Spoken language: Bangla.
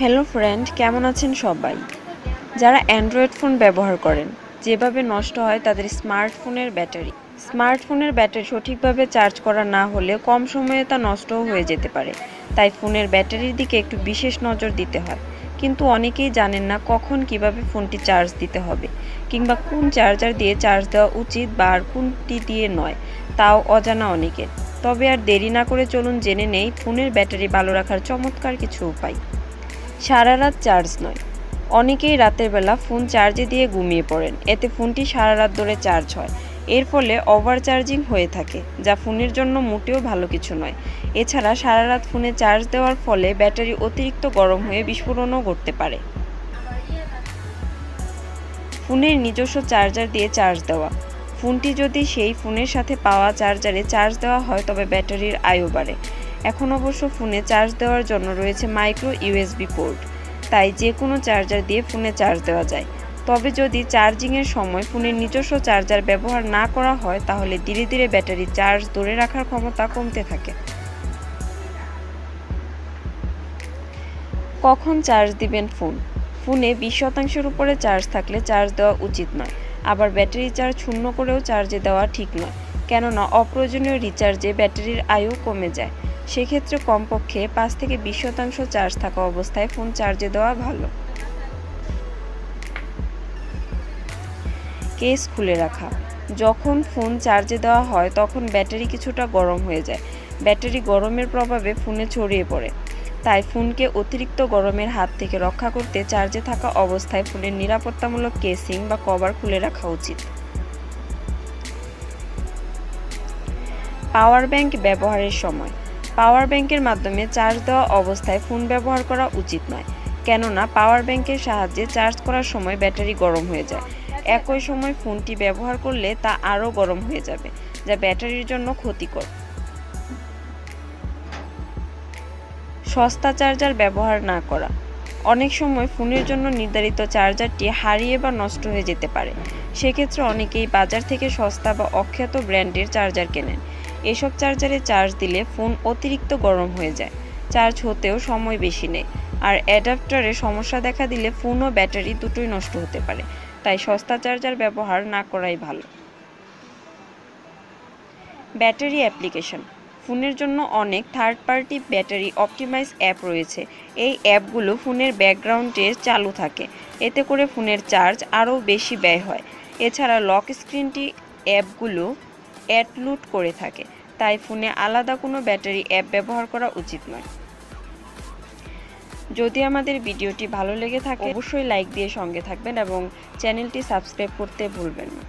হ্যালো ফ্রেন্ড, কেমন আছেন সবাই? যারা অ্যান্ড্রয়েড ফোন ব্যবহার করেন, যেভাবে নষ্ট হয় তাদের স্মার্টফোনের ব্যাটারি। স্মার্টফোনের ব্যাটারি সঠিকভাবে চার্জ করা না হলে কম সময়ে তা নষ্টও হয়ে যেতে পারে। তাই ফোনের ব্যাটারির দিকে একটু বিশেষ নজর দিতে হয়। কিন্তু অনেকেই জানেন না কখন কিভাবে ফোনটি চার্জ দিতে হবে, কিংবা কোন চার্জার দিয়ে চার্জ দেওয়া উচিত বা আর কোনটি দিয়ে নয়, তাও অজানা অনেকের। তবে আর দেরি না করে চলুন জেনে নেই ফোনের ব্যাটারি ভালো রাখার চমৎকার কিছু উপায়। সারা রাত চার্জ নয়। অনেকেই রাতের বেলা ফোন চার্জে দিয়ে ঘুমিয়ে পড়েন, এতে ফোনটি সারা রাত ধরে চার্জ হয়। এর ফলে ওভার চার্জিং হয়ে থাকে, যা ফোনের জন্য মোটেও ভালো কিছু নয়। এছাড়া সারা রাত ফোনে চার্জ দেওয়ার ফলে ব্যাটারি অতিরিক্ত গরম হয়ে বিস্ফোরণও ঘটতে পারে। ফোনের নিজস্ব চার্জার দিয়ে চার্জ দেওয়া। ফোনটি যদি সেই ফোনের সাথে পাওয়া চার্জারে চার্জ দেওয়া হয় তবে ব্যাটারির আয়ু বাড়ে। এখন অবশ্য ফোনে চার্জ দেওয়ার জন্য রয়েছে মাইক্রো ইউএসবি পোর্ট, তাই যে কোনো চার্জার দিয়ে ফোনে চার্জ দেওয়া যায়। তবে যদি চার্জিংয়ের সময় ফোনের নিজস্ব চার্জার ব্যবহার না করা হয় তাহলে ধীরে ধীরে ব্যাটারি চার্জ ধরে রাখার ক্ষমতা কমতে থাকে। কখন চার্জ দিবেন ফোন? ফোনে 20% উপরে চার্জ থাকলে চার্জ দেওয়া উচিত নয়। আবার ব্যাটারি চার্জ শূন্য করেও চার্জে দেওয়া ঠিক নয়, কেননা অপ্রয়োজনীয় রিচার্জে ব্যাটারির আয়ু কমে যায়। সেক্ষেত্রে কমপক্ষে 5 থেকে 20% চার্জ থাকা অবস্থায় ফোন চার্জে দেওয়া ভালো। কেস খুলে রাখা। যখন ফোন চার্জে দেওয়া হয় তখন ব্যাটারি কিছুটা গরম হয়ে যায়। ব্যাটারি গরমের প্রভাবে ফোনে ছড়িয়ে পড়ে। তাই ফোনকে অতিরিক্ত গরমের হাত থেকে রক্ষা করতে চার্জে থাকা অবস্থায় ফোনের নিরাপত্তামূলক কেসিং বা কভার খুলে রাখা উচিত। পাওয়ার ব্যাংক ব্যবহারের সময়। পাওয়ার ব্যাংকের মাধ্যমে চার্জ দেওয়া অবস্থায় ফোন ব্যবহার করা উচিত নয়, কেননা পাওয়ার ব্যাংকের সাহায্যে চার্জ করার সময় ব্যাটারি গরম হয়ে যায়। একই সময় ফোনটি ব্যবহার করলে তা আরও গরম হয়ে যাবে, যা ব্যাটারির জন্য ক্ষতিকর। সস্তা চার্জার ব্যবহার না করা। অনেক সময় ফোনের জন্য নির্ধারিত চার্জারটি হারিয়ে বা নষ্ট হয়ে যেতে পারে। সেক্ষেত্রে অনেকেই বাজার থেকে সস্তা বা অখ্যাত ব্র্যান্ডের চার্জার কেনেন। এসব চার্জারে চার্জ দিলে ফোন অতিরিক্ত গরম হয়ে যায়, চার্জ হতেও সময় বেশি নেয়, আর অ্যাডাপ্টারে সমস্যা দেখা দিলে ফোন ও ব্যাটারি দুটোই নষ্ট হতে পারে। তাই সস্তা চার্জার ব্যবহার না করাই ভালো। Battery application. ফোনের জন্য অনেক third party battery optimise app রয়েছে। এই অ্যাপগুলো ফোনের ব্যাকগ্রাউন্ডে চালু থাকে, এতে করে ফোনের চার্জ আরও বেশি ব্যয় হয়। এছাড়া লক স্ক্রিনটি অ্যাপগুলো অ্যাড লুট করে থাকে, তাই ফোনে আলাদা কোনো ব্যাটারি অ্যাপ ব্যবহার করা উচিত নয়। যদি আমাদের ভিডিওটি ভালো লেগে থাকে অবশ্যই লাইক দিয়ে সঙ্গে থাকবেন এবং চ্যানেলটি সাবস্ক্রাইব করতে ভুলবেন না।